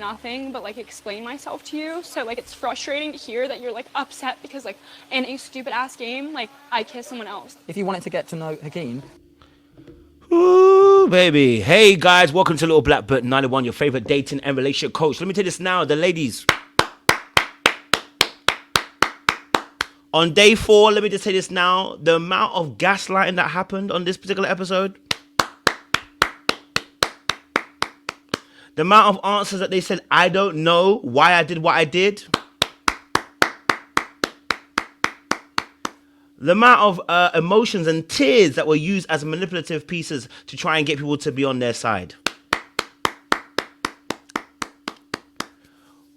nothing but like explain myself to you. So like it's frustrating to hear that you're like upset because like in a stupid ass game like I kissed someone else. If you wanted to get to know Hakeem. Ooh, baby. Hey guys, welcome to Little Black Bird 91, your favorite dating and relationship coach. Let me tell you this now, the ladies. On day 4, let me just say this now, the amount of gaslighting that happened on this particular episode, the amount of answers that they said, I don't know why I did what I did. The amount of emotions and tears that were used as manipulative pieces to try and get people to be on their side.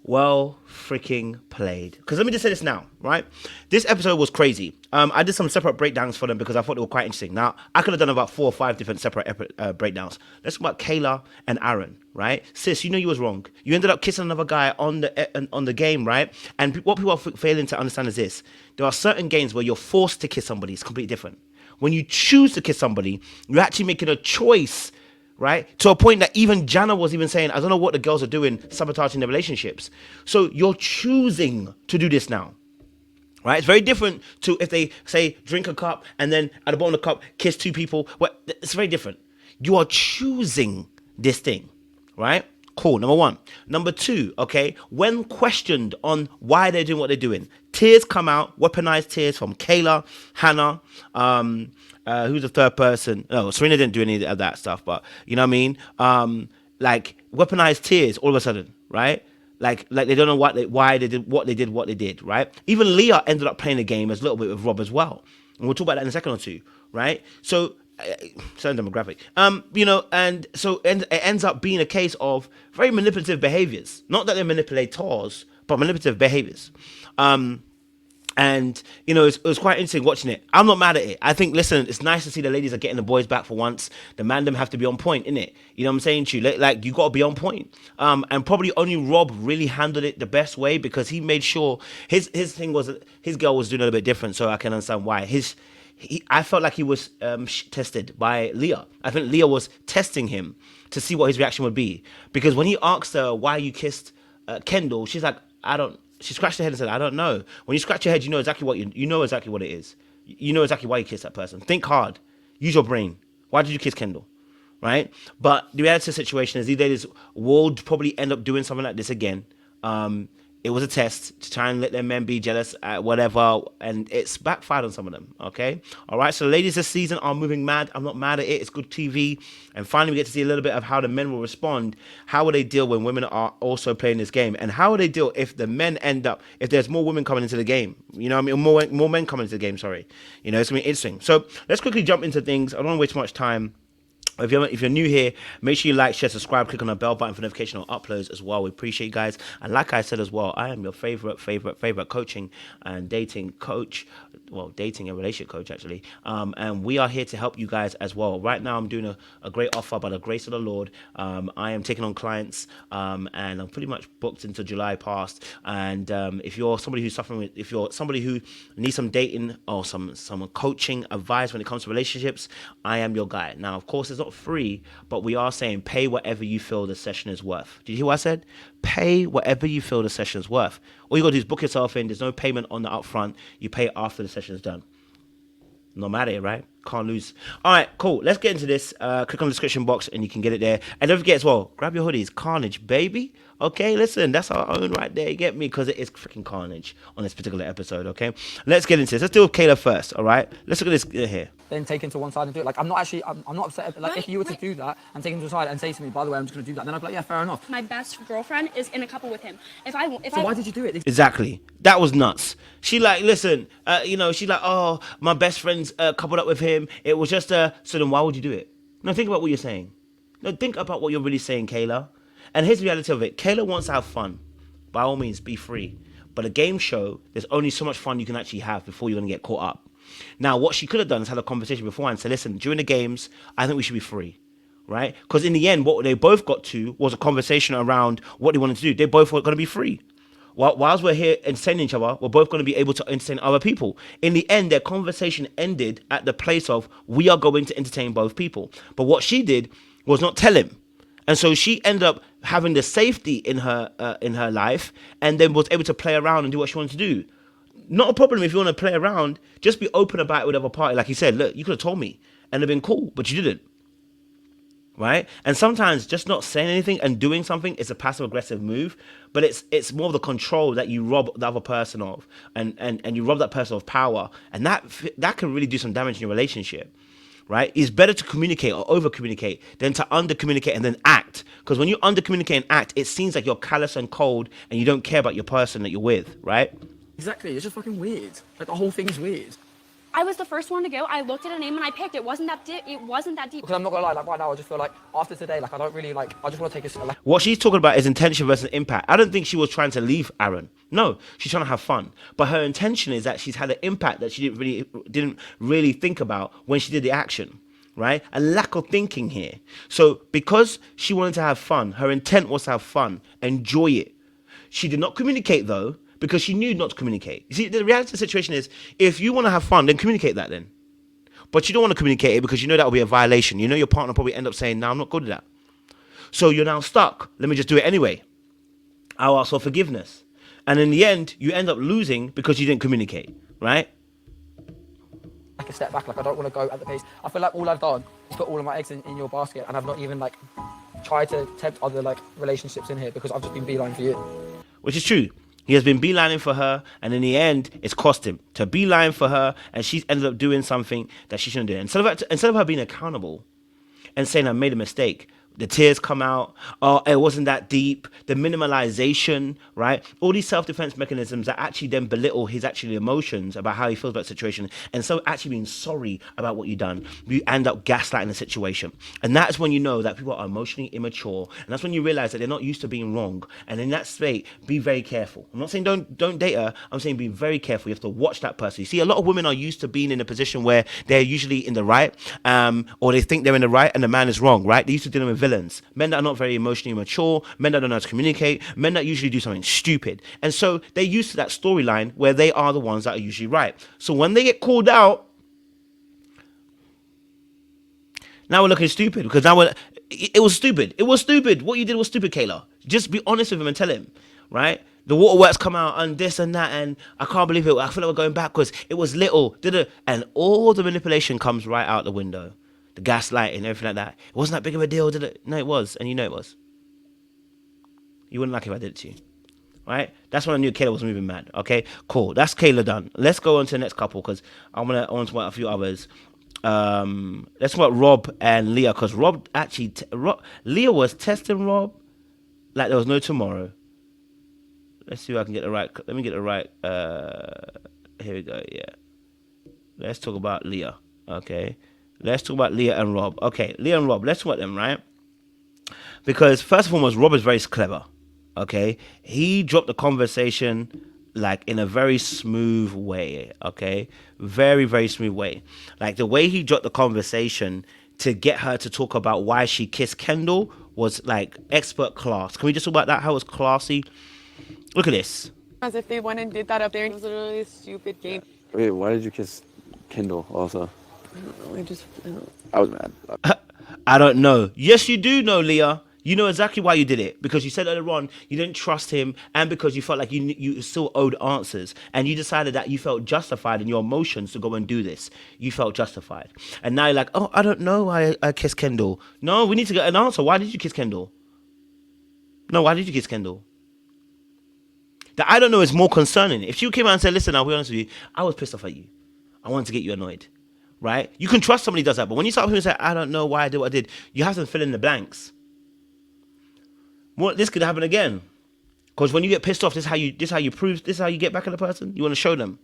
Well freaking played. Because let me just say this now, right? This episode was crazy. I did some separate breakdowns for them because I thought they were quite interesting. Now, I could have done about 4 or 5 different separate breakdowns. Let's talk about Kayla and Aaron, right? Sis, you know you was wrong. You ended up kissing another guy on the game, right? And what people are failing to understand is this. There are certain games where you're forced to kiss somebody. It's completely different. When you choose to kiss somebody, you're actually making a choice, right? To a point that even Jana was even saying, I don't know what the girls are doing, sabotaging their relationships. So you're choosing to do this now, right? It's very different to if they say, drink a cup and then at the bottom of the cup, kiss 2 people. Well, it's very different. You are choosing this thing, right? Cool, number 1. Number 2, okay, when questioned on why they're doing what they're doing, tears come out, weaponized tears from Kayla, Hannah, who's the third person? No, Serena didn't do any of that stuff, but you know what I mean? Like weaponized tears all of a sudden, right? Like they don't know why they did what they did, right? Even Leah ended up playing the game as a little bit with Rob as well, and we'll talk about that in a second or two, right? So certain demographic, and so it ends up being a case of very manipulative behaviors. Not that they're manipulators, but manipulative behaviors. And, it was quite interesting watching it. I'm not mad at it. I think, listen, it's nice to see the ladies are getting the boys back for once. The man them have to be on point, innit? You know what I'm saying to you? Like you got to be on point. And probably only Rob really handled it the best way because he made sure his thing was, his girl was doing a little bit different, so I can understand why. I felt like he was tested by Leah. I think Leah was testing him to see what his reaction would be. Because when he asked her why you kissed Kendall, she's like, she scratched her head and said, I don't know. When you scratch your head, you know exactly what you know exactly what it is. You know exactly why you kissed that person. Think hard. Use your brain. Why did you kiss Kendall? Right? But the reality of the situation is these ladies will probably end up doing something like this again. It was a test to try and let their men be jealous, whatever, and it's backfired on some of them, okay? All right, so the ladies this season are moving mad. I'm not mad at it. It's good TV. And finally, we get to see a little bit of how the men will respond. How will they deal when women are also playing this game? And how will they deal if the men if there's more women coming into the game? You know what I mean? More men coming into the game, sorry. It's going to be interesting. So let's quickly jump into things. I don't want to waste too much time. If you're new here, make sure you like, share, subscribe, click on the bell button for notification on uploads as well. We appreciate you guys. And like I said as well, I am your favorite coaching and dating coach. Well, dating and relationship coach, actually. And we are here to help you guys as well. Right now, I'm doing a great offer by the grace of the Lord. I am taking on clients, and I'm pretty much booked into July past. And if you're somebody who's suffering with, if you're somebody who needs some dating or some coaching advice when it comes to relationships, I am your guy. Now, of course, it's not free, but we are saying pay whatever you feel the session is worth. Did you hear what I said? Pay whatever you feel the session is worth. All you got to do is book yourself in. There's no payment on the upfront. You pay after the session is done. No matter, right? Can't lose. All right, cool. Let's get into this. Click on the description box and you can get it there. And don't forget as well, grab your hoodies. Carnage, baby. Okay, listen, that's our own right there. You get me? Because it is freaking carnage on this particular episode, okay? Let's get into this. Let's deal with Kayla first, all right? Let's look at this here. Then take him to one side and do it. Like, I'm not upset. Like, if you were to do that and take him to the side and say to me, by the way, I'm just going to do that, then I'd be like, yeah, fair enough. My best girlfriend is in a couple with him. So why did you do it? Exactly. That was nuts. She like, listen, she's like, oh, my best friend's coupled up with him. It was just so then why would you do it? No, think about what you're saying. No, think about what you're really saying, Kayla. And here's the reality of it. Kayla wants to have fun. By all means, be free. But a game show, there's only so much fun you can actually have before you're going to get caught up. Now, what she could have done is had a conversation before and said, listen, during the games, I think we should be free, right? Because in the end, what they both got to was a conversation around what they wanted to do. They both were going to be free. Whilst we're here entertaining each other, we're both going to be able to entertain other people. In the end, their conversation ended at the place of, we are going to entertain both people. But what she did was not tell him. And so she ended up having the safety in her life, and then was able to play around and do what she wanted to do. Not a problem if you want to play around. Just be open about it with other party. Like you said, look, you could have told me and it'd been cool, but you didn't. Right? And sometimes just not saying anything and doing something is a passive aggressive move, but it's more of the control that you rob the other person of, and you rob that person of power, and that can really do some damage in your relationship. Right? It's better to communicate or over communicate than to under communicate and then act. Because when you under communicate and act, it seems like you're callous and cold and you don't care about your person that you're with, right? Exactly. It's just fucking weird. Like the whole thing's weird. I was the first one to go. I looked at a name and I picked. It wasn't that deep. Because I'm not gonna lie, like right now, I just feel like after today, like I don't really like. I just want to take a. What she's talking about is intention versus impact. I don't think she was trying to leave Aaron. No, she's trying to have fun. But her intention is that she's had an impact that she didn't really think about when she did the action. Right? A lack of thinking here. So because she wanted to have fun, her intent was to have fun, enjoy it. She did not communicate though, because she knew not to communicate. You see, the reality of the situation is, if you want to have fun, then communicate that then. But you don't want to communicate it because you know that will be a violation. You know your partner probably end up saying, no, I'm not good at that. So you're now stuck. Let me just do it anyway. I'll ask for forgiveness. And in the end, you end up losing because you didn't communicate, right? Like a step back, like I don't want to go at the pace. I feel like all I've done is put all of my eggs in your basket, and I've not even like tried to tempt other like relationships in here because I've just been beeline for you. Which is true. He has been beelining for her, and in the end, it's cost him to beeline for her, and she's ended up doing something that she shouldn't do. Instead of her being accountable and saying I made a mistake, the tears come out. Oh, it wasn't that deep. The minimalization, right? All these self-defense mechanisms that actually then belittle his actual emotions about how he feels about the situation. And so actually being sorry about what you've done, you end up gaslighting the situation. And that's when you know that people are emotionally immature. And that's when you realize that they're not used to being wrong. And in that state, be very careful. I'm not saying don't date her. I'm saying be very careful. You have to watch that person. You see, a lot of women are used to being in a position where they're usually in the right, or they think they're in the right and the man is wrong, right? They're used to dealing with villains, men that are not very emotionally mature, men that don't know how to communicate, men that usually do something stupid. And so they're used to that storyline where they are the ones that are usually right. So when they get called out, now we're looking stupid because it was stupid. It was stupid. What you did was stupid, Kayla. Just be honest with him and tell him, right? The waterworks come out and this and that, and I can't believe it. I feel like we're going backwards. It was little, and all the manipulation comes right out the window. The gaslighting, everything like that. It wasn't that big of a deal, did it? No, it was, and you know it was. You wouldn't like it if I did it to you, right? That's when I knew Kayla was moving mad. Okay, cool. That's Kayla done. Let's go on to the next couple because I want to talk about a few others. Let's talk about Rob and Leah because Rob actually, Leah was testing Rob like there was no tomorrow. Let's see if I can get the right. Let me get the right. Here we go. Yeah. Let's talk about Leah. Okay. Let's talk about Leah and Rob. Okay, Leah and Rob, let's talk about them, right? Because first and foremost, Rob is very clever, okay? He dropped the conversation like in a very smooth way, okay? Very, very smooth way. Like the way he dropped the conversation to get her to talk about why she kissed Kendall was like expert class. Can we just talk about that, how it was classy? Look at this. As if they went and did that up there. It was literally a stupid game. Wait, why did you kiss Kendall also? I don't know. I was mad. I don't know. Yes, you do know, Leah. You know exactly why you did it. Because you said earlier on you didn't trust him and because you felt like you still owed answers. And you decided that you felt justified in your emotions to go and do this. You felt justified. And now you're like, oh, I don't know why I kissed Kendall. No, we need to get an answer. Why did you kiss Kendall? No, why did you kiss Kendall? That I don't know is more concerning. If she came out and said, listen, I'll be honest with you, I was pissed off at you. I wanted to get you annoyed. Right? You can trust somebody who does that, but when you start with him and say, I don't know why I did what I did, you have to fill in the blanks. Well, this could happen again. Because when you get pissed off, this is how you get back at the person. You want to show them.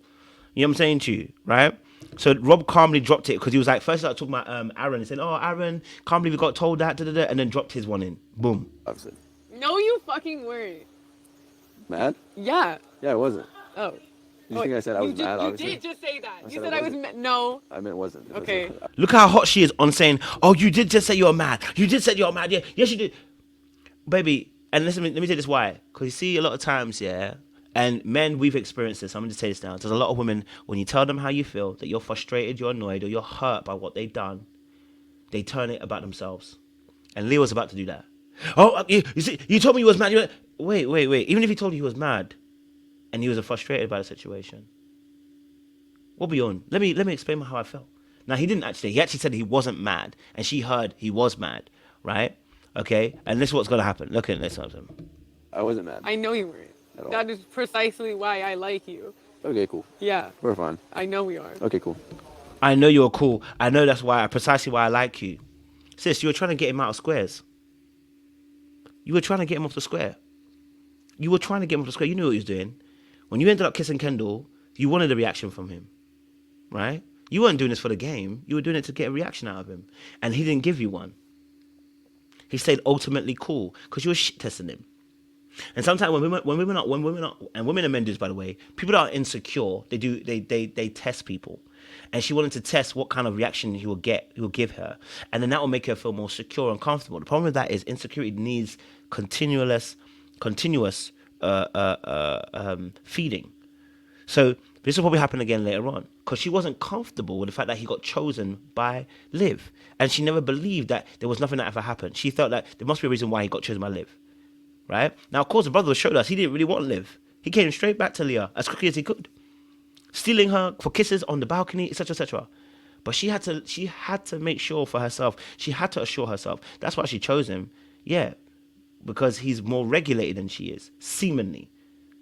You know what I'm saying to you, right? So Rob calmly dropped it because he was like, first he started talking about Aaron. He said, oh, Aaron, can't believe we got told that, and then dropped his one in. Boom. Obviously. No, you fucking weren't. Mad? Yeah. Yeah, I wasn't. Oh. You think I said I was mad, You obviously? did just say that. You said said I I was wasn't. no. I meant wasn't. It Okay. wasn't. Look how hot she is on saying, oh, you did just say you were mad. You did say you were mad. Yeah, yes, you did. Baby, and listen, let me say this why. Because you see a lot of times, yeah, and men, we've experienced this. I'm going to say this now. There's a lot of women, when you tell them how you feel, that you're frustrated, you're annoyed, or you're hurt by what they've done, they turn it about themselves. And Leah was about to do that. Oh, you see, you told me you was mad. Wait. Even if he told you he was mad, and he was frustrated by the situation, what beyond? Let me explain how I felt. Now he didn't actually. He actually said he wasn't mad, and she heard he was mad, right? Okay, and this is what's gonna happen. Look at this. I wasn't mad. I know you weren't. At all. That is precisely why I like you. Okay, cool. Yeah, We're fine. I know we are. Okay, cool. I know you're cool. I know that's precisely why I like you, sis. You were trying to get him out of squares. You were trying to get him off the square. You were trying to get him off the square. You knew what he was doing. When you ended up kissing Kendall, you wanted a reaction from him, right? You weren't doing this for the game. You were doing it to get a reaction out of him, and he didn't give you one. He stayed ultimately cool because you were shit testing him. And sometimes when women and men do this, by the way, people that are insecure, they test people. And she wanted to test what kind of reaction he will give her, and then that will make her feel more secure and comfortable. The problem with that is insecurity needs continuous feeding. So this will probably happen again later on because she wasn't comfortable with the fact that he got chosen by Liv, and she never believed that there was nothing that ever happened. She felt that there must be a reason why he got chosen by Liv. Right? Now, of course, the brother showed us he didn't really want Liv. He came straight back to Leah as quickly as he could, stealing her for kisses on the balcony, etc., etc. But she had to make sure for herself. She had to assure herself. That's why she chose him. Yeah, because he's more regulated than she is, seemingly,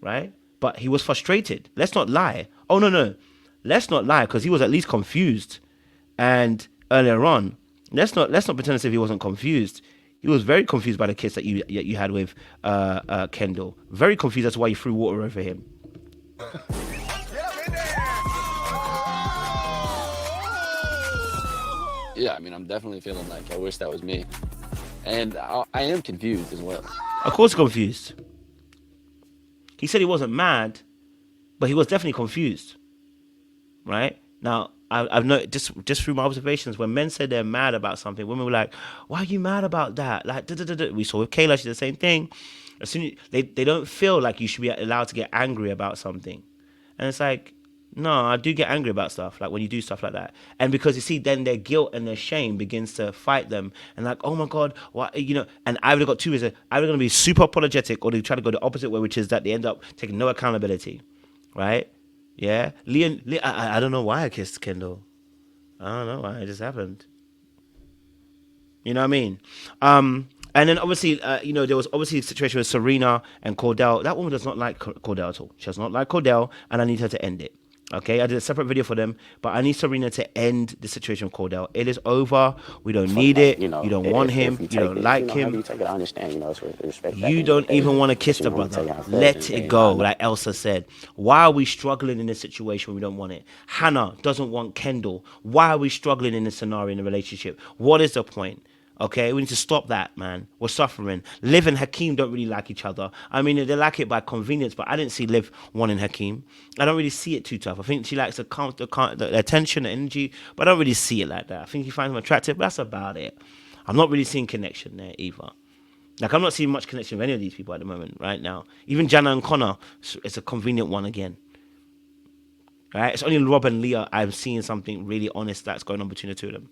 right? But he was frustrated. Let's not lie. Oh no, let's not lie because he was at least confused. And earlier on, let's not pretend as if he wasn't confused. He was very confused by the kiss that you had with Kendall. Very confused as to why you threw water over him. Yeah, I mean, I'm definitely feeling like I wish that was me. And I am confused as well. Of course confused. He said he wasn't mad, but he was definitely confused. Right? Now, I've noticed just through my observations, when men say they're mad about something, women were like, why are you mad about that? Like, we saw with Kayla, she did the same thing. As soon as they don't feel like you should be allowed to get angry about something. And it's like, no, I do get angry about stuff, like when you do stuff like that. And because you see, then their guilt and their shame begins to fight them. And like, oh my God, what, and I've got two reasons. Either going to be super apologetic or they try to go the opposite way, which is that they end up taking no accountability, right? Yeah, Leah, I don't know why I kissed Kendall. I don't know why, it just happened. You know what I mean? And then obviously, there was obviously a situation with Serena and Cordell. That woman does not like Cordell at all. She does not like Cordell, and I need her to end it. Okay, I did a separate video for them, but I need Serena to end the situation with Cordell. It is over. We don't need it. You don't want him. You don't like him. You take it, I understand, it's respect. You don't even want to kiss the brother. Let it go, like Elsa said. Why are we struggling in this situation when we don't want it? Hannah doesn't want Kendall. Why are we struggling in this scenario in the relationship? What is the point? Okay, we need to stop that, man. We're suffering. Liv and Hakeem don't really like each other. I mean, they like it by convenience, but I didn't see Liv wanting Hakeem. I don't really see it too tough. I think she likes the attention, the energy, but I don't really see it like that. I think he finds him attractive, but that's about it. I'm not really seeing connection there either. Like, I'm not seeing much connection with any of these people at the moment, right now. Even Jana and Connor, it's a convenient one again. Right? It's only Rob and Leah I'm seeing something really honest that's going on between the two of them.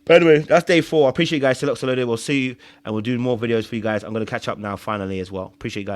But anyway, that's day 4. I appreciate you guys. Still loaded. We'll see you, and we'll do more videos for you guys. I'm going to catch up now finally as well. Appreciate you guys.